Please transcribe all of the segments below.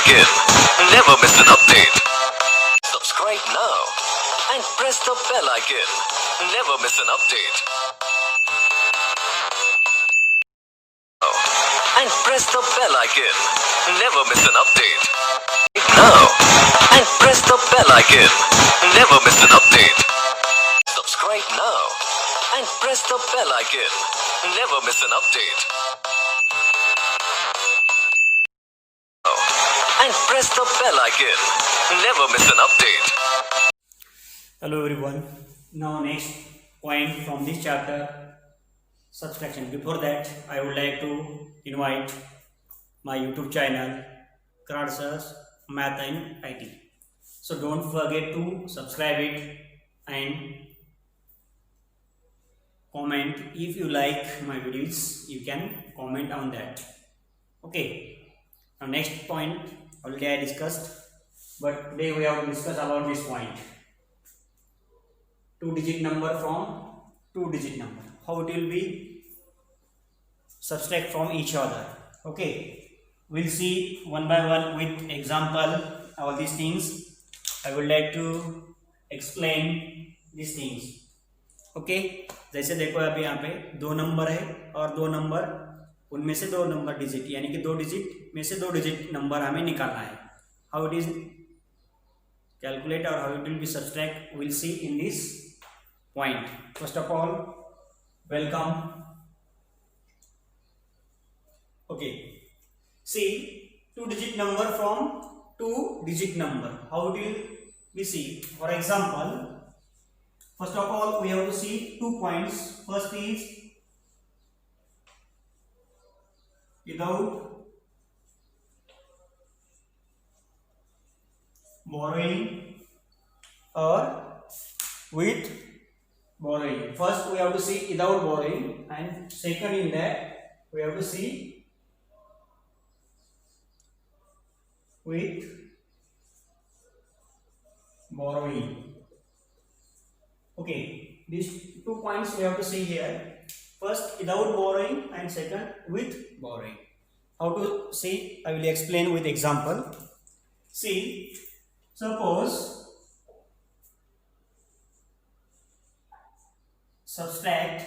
icon. Never miss an update. Subscribe now and press the bell icon. Never miss an update. And press the bell icon. Never miss an update. Now and press the bell icon. Never miss an update. Subscribe now and press the bell icon. Never miss an update. And press the bell icon. Never miss an update. Hello everyone. Now next point from this chapter, subtraction. Before that, I would like to invite my YouTube channel, Kradsa's Math and IT. So don't forget to subscribe it and comment. If you like my videos, you can comment on that. Okay. Now next point already I discussed, but today we have to discuss about this point. 2-digit number from 2-digit number. How it will be subtract from each other. Okay. We'll see one by one with example all these things. I would like to explain these things. Okay जैसे देखो अभी यहाँ पे 2 number है और 2 number उनमें से 2 number digit यानी कि 2 डिजिट में से 2 डिजिट नंबर हमें निकालना है. हाउ इट इज कैलकुलेट और how it will be subtract will see in this point. First of all welcome. Okay see 2 digit number from 2 digit number. How it will be see? For example, first of all we have to see 2 points. First is without borrowing or with borrowing. First we have to see without borrowing, and second in that we have to see with borrowing. Okay, these 2 points we have to see here. First without borrowing and second with borrowing. How to see? I will explain with example. See, suppose subtract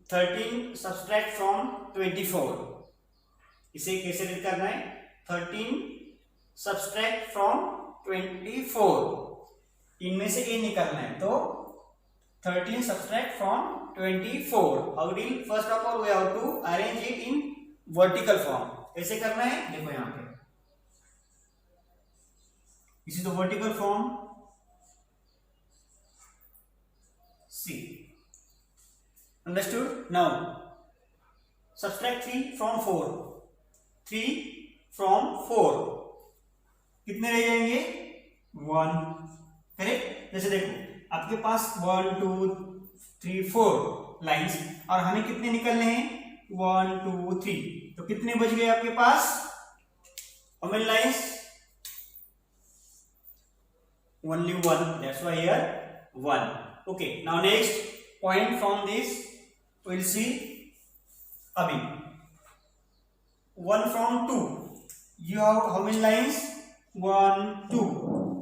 13 subtract from 24. इसे कैसे read करना है? 13 subtract from 24. इनमें से ए निकालना है तो 13 subtract from 24. How do you? First of all we have to arrange it in vertical form. कैसे करना है? देखो यहाँ पे. This is the vertical form. See. Understood? Now subtract 3 from 4. 3 from 4 कितने रह जाएंगे? 1. करेक्ट. जैसे देखो आपके पास 1 2 3 4 लाइंस और हमें कितने निकलने हैं? 1 2 3. तो कितने बच गए आपके पास? How many lines? Only 1. That's why here 1. Okay. Now next point from this we'll see abhi 1 from 2. You have how many lines? 1 2.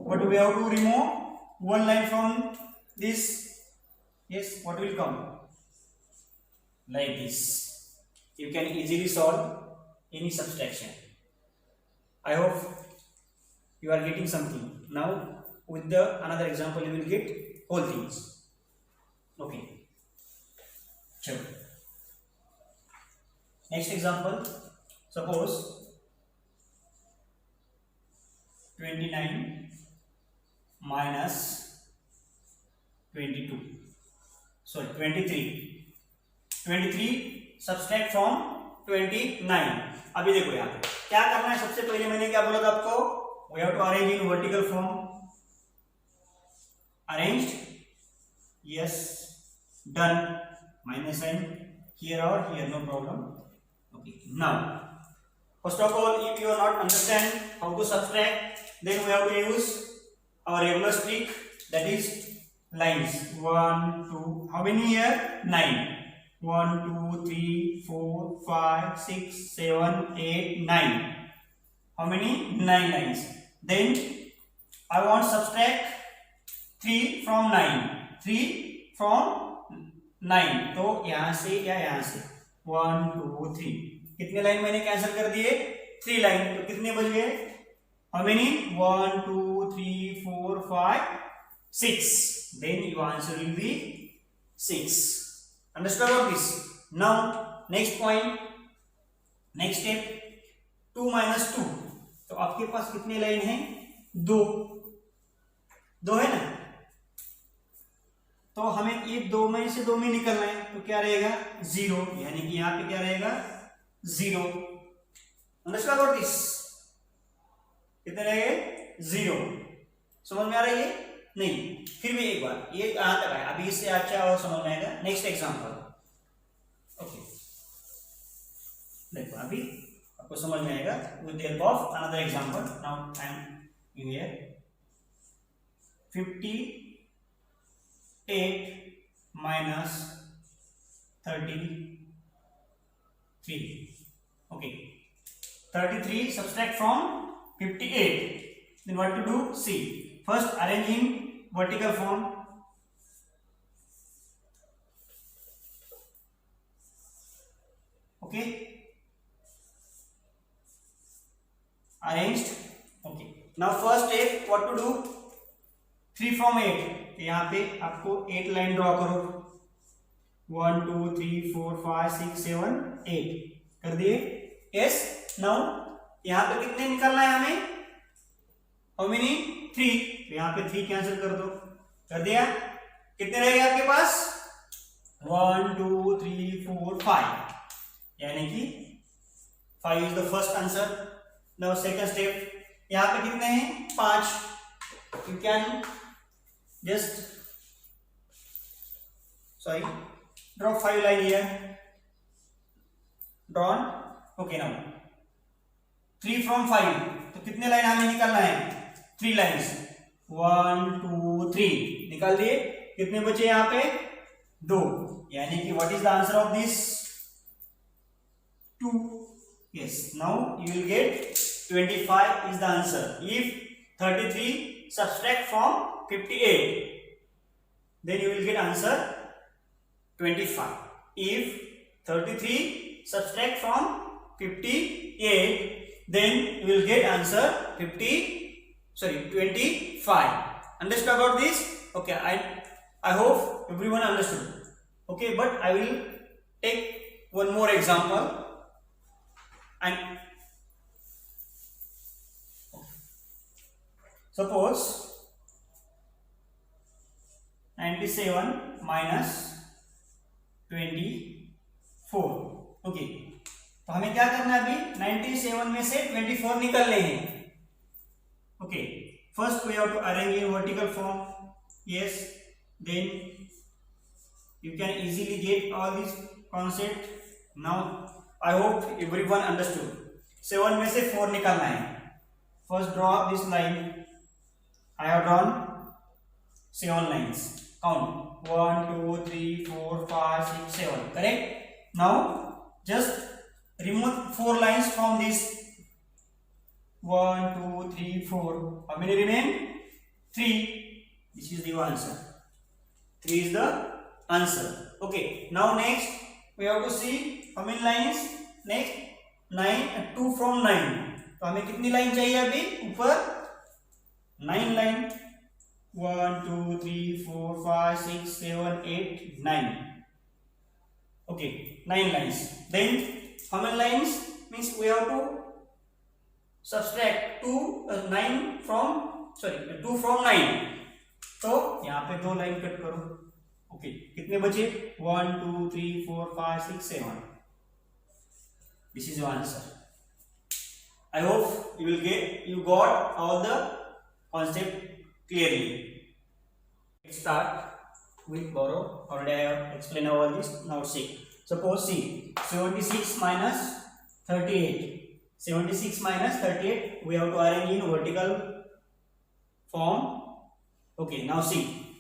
But we have to remove one line from this. Yes, what will come? Like this. You can easily solve any subtraction. I hope you are getting something. Now with the another example you will get whole things. Okay. Sure. Next example, suppose 29 minus 22. Sorry, 23. 23 subtract from 29. अभी देखो यहाँ पे क्या करना है. सबसे पहले मैंने क्या बोला था आपको? We have to arrange in vertical form. Arranged? Yes. Done. Minus sign here or here, no problem. Okay. Now first of all, if you are not understand how to subtract, then we have to use our regular trick, that is lines. 1 2, how many here? 9. 1 2 3 4 5 6 7 8 9. How many? 9 lines. Then I want subtract 3 from 9. 3 from 9. तो यहां से या यहां से 1 2 3 कितने line मैंने cancel कर दिए? 3 लाइन. तो कितने बच गए? How many? 1 2 3 4 5 6. Then your answer will be 6. Understood about this? Now next point, next step, 2 minus 2. तो आपके पास कितने लाइन है? 2 है ना. तो हमें ये 2 में से 2 में निकलना है. तो क्या रहेगा? 0. यानी कि यहाँ पे क्या रहेगा? 0. Understood about this? कितने रहेंगे? 0. समझ में आ रही है? नहीं. फिर भी एक बार ये कहां तक है, अभी इससे अच्छा और समझ में आएगा. Next example. ओके, देखो अभी आपको समझ में आएगा with the help of another example. Now I am here 58 minus 33. Okay, 33 subtract from 58. Then what to do? See, first arrange in vertical form. Okay, arranged. Okay, now first step what to do? 3 from 8. यहाँ पे आपको 8 line draw करो. 1 2 3 4 5 6 7 8 कर दिए. Yes. Now यहाँ पे कितने निकलना है हमें? How many? 3. तो यहाँ पे 3 कैंसिल कर दो. कर दिया. कितने रहेंगे आपके पास? 1 2 3 4 5. यानी कि 5 is the first answer. Now second step. यहाँ पे कितने हैं? 5. You can just draw 5 line here. Drawn. Okay, now 3 from 5. तो कितने लाइन हमें निकालना है? 3 लाइन्स. 1 2 3 निकाल दिए. कितने बचे यहाँ पे? 2. यानी कि what is the answer of this? 2. Yes. Now you will get 25 is the answer. If 33 subtract from 58, then you will get answer 25. If 33 subtract from 58, then you will get answer 25. Understood about this? Okay, I hope everyone understood. Okay, but I will take one more example. And suppose 97 minus 24. Okay, तो हमें क्या करना है अभी? 97 में से 24 निकलने हैं. Okay, first we have to arrange in vertical form. Yes, then you can easily get all this concept. Now I hope everyone understood. 7 में से 4 निकलना है. First draw this line. I have drawn 7 lines. Count 1 2 3 4 5 6 7. Correct? Now just remove 4 lines from this. 1 2 3 4. How many remain? 3. This is the answer. 3 is the answer. Okay. Now next we have to see how many lines. Next 9 and 2 from 9. तो हमें कितनी line चाहिए अभी? ऊपर 9 line. 1 2 3 4 5 6 7 8 9. Okay, 9 lines. Then how many lines? Means we have to subtract 2 from 9. तो यहाँ पे 2 line cut करो. ओके, कितने बचे? 1 2 3 4 5 6 7. This is your answer. I hope you got all the concept clearly. Let's start with borrow. Already I have explained all this. Now see. Suppose see 76 minus 38. 76 minus 38. We have to arrange in vertical form. Okay. Now see.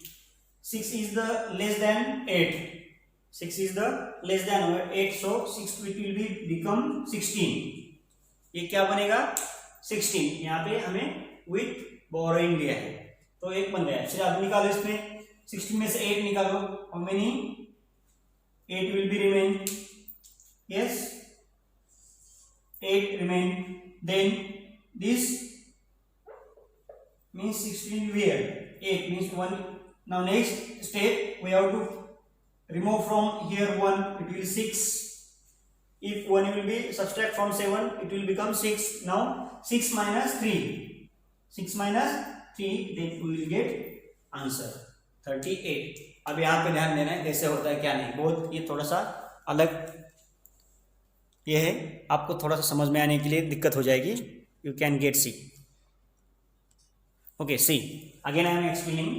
6 is the less than 8. 6 is the less than 8, so 6 it will be become 16. ये क्या बनेगा 16. यहाँ पे हमें with borrowing दिया है तो एक बन गया. फिर आप निकालो इसमें 16 में से 8 निकालो. How many 8 will be remain. Yes, 8 remain. Then this means 16 will be here. 8 means 1. Now next step we have to remove from here 1. It will be 6. If 1 will be subtract from 7, it will become 6. Now 6 minus 3. 6 minus 3, then we will get answer 38. अब यहाँ पे ध्यान देना है कैसे होता है क्या नहीं. बहुत ये थोड़ा सा अलग ये है, आपको थोड़ा सा समझ में आने के लिए दिक्कत हो जाएगी. You can get see. Okay, see again I am explaining.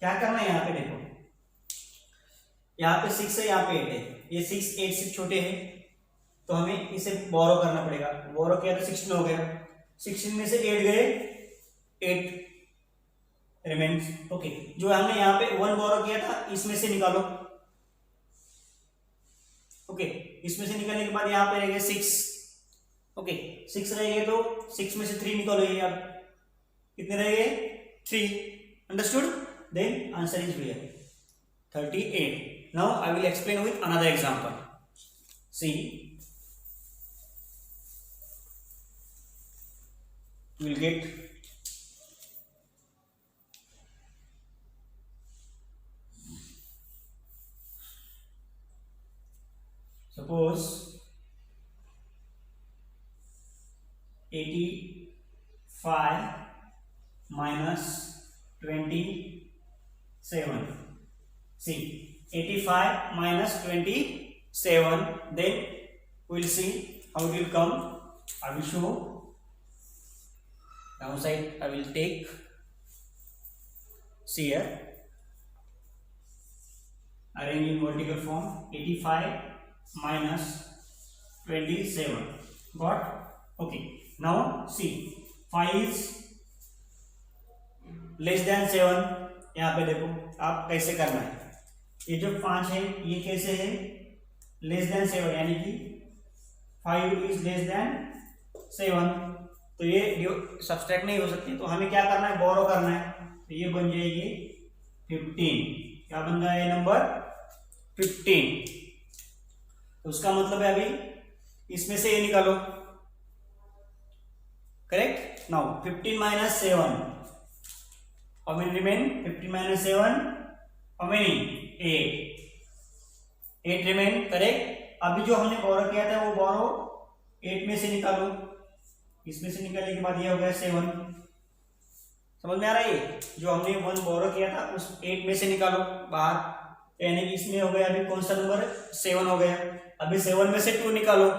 क्या करना है यहाँ पे देखो, यहाँ पे 6 है, यहाँ पे 8 है. ये 6 8 से छोटे हैं तो हमें इसे बोरो करना पड़ेगा. बोरो किया तो 16 हो गया. 16 में से 8 गए, 8 रिमेन्स. ओके, जो हमने यहाँ पे 1 बोरो किया था इसमें से निकालो. ओके, इसमें से निकालने के बाद यहाँ पे रहेगा 6. ओके, 6 रहेंगे तो 6 में से 3 निकालो. ये अब कितने रहेंगे 3. Understood. Then answer is here 38. Now I will explain with another example. See, you will get suppose 85 minus 27. See, 85 minus 27, then we will see how it will come. I will show. Downside I will take. See here, arrange in vertical form. 85 minus 27. Got? Okay. Now see, 5 is less than 7. यहाँ पे देखो आप कैसे करना है. ये जो 5 है ये कैसे है लेस देन 7, यानी कि 5 इज लेस देन 7. तो ये सब्सट्रैक्ट नहीं हो सकती, तो हमें क्या करना है, बोरो करना है. तो ये बन जाएगी 15. क्या बन गया ये नंबर 15. तो उसका मतलब है अभी इसमें से ये निकालो. Correct. Now 15 minus 7, how many remain? 15 minus 7, how many? 8 remain. Correct. अभी जो हमने बोरो किया था वो बोरो 8 में से निकालो. इसमें से निकालने के बाद ये हो गया 7. समझ में आ रहा है? ये जो हमने 1 बोरो किया था उस 8 में से निकालो बाहर, यानी कि इसमें हो गया अभी कौन सा नंबर 7 हो गया. अभी 7 में से 2 निकालो.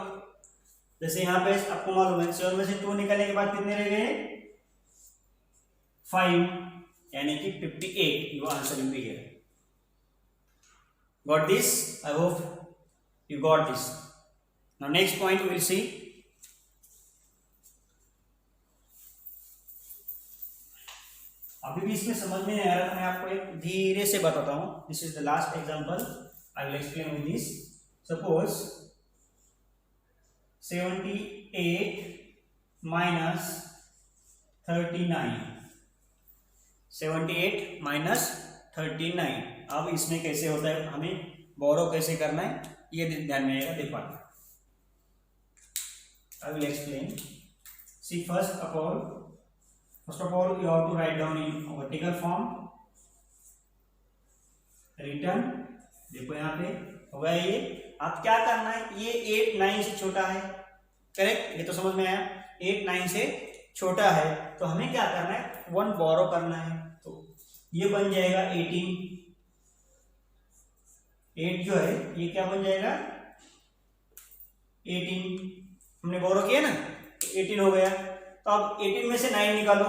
जैसे यहाँ पे आपको मालूम है 7 में से 2 निकालने के बाद कितने रह गए 5, यानी कि 58. Your answer will be here. Got this? I hope you got this. Now next point we will see. अभी भी इसमें समझ में नहीं आ रहा, तो मैं आपको एक धीरे से बताता हूं. This is the last example. I will explain with this. Suppose 78 minus 39. 78 minus 39. अब इसमें कैसे होता है, हमें बोरो कैसे करना है ये ध्यान में आएगा. देखो I will explain. See, first of all you have to write down in vertical form. Return. देखो यहाँ पे होगा ये. आप क्या करना है, ये 8 9 से छोटा है. करेक्ट. ये तो समझ में आया. 8 9 से छोटा है तो हमें क्या करना है, 1 बोरो करना है. तो ये बन जाएगा 18. 8 जो है ये क्या बन जाएगा 18. हमने बोरो किया ना, 18 हो गया. तो अब 18 में से 9 निकालो.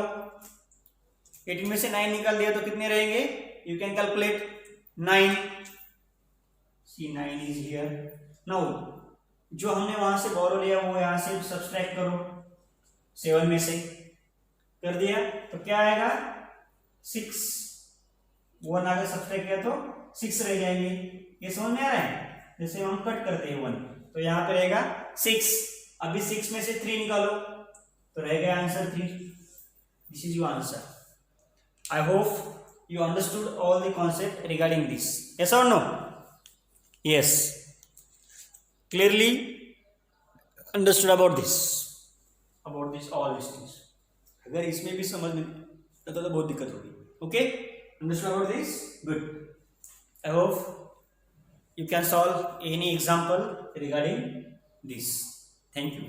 18 में से 9 निकाल दिया तो कितने रहेंगे, you can calculate 9. See 9 is here. Now जो हमने वहां से बोरो लिया वो यहां से सब्सट्रैक्ट करो. 7 में से कर दिया तो क्या आएगा 6. 1 आगे सब्सट्रैक्ट किया तो 6 रह जाएंगे। ये समझ में आ रहा है? जैसे हम कट करते हैं 1 तो यहाँ पे रहेगा 6। अभी 6 में से 3 निकालो तो रहेगा answer 3। This is your answer. I hope you understood all the concept regarding this. Yes or no? Yes, clearly understood about this all this things. अगर इसमें भी समझ में तो बहुत दिक्कत होगी। Okay, understood about this? Good. I hope you can solve any example regarding this. Thank you.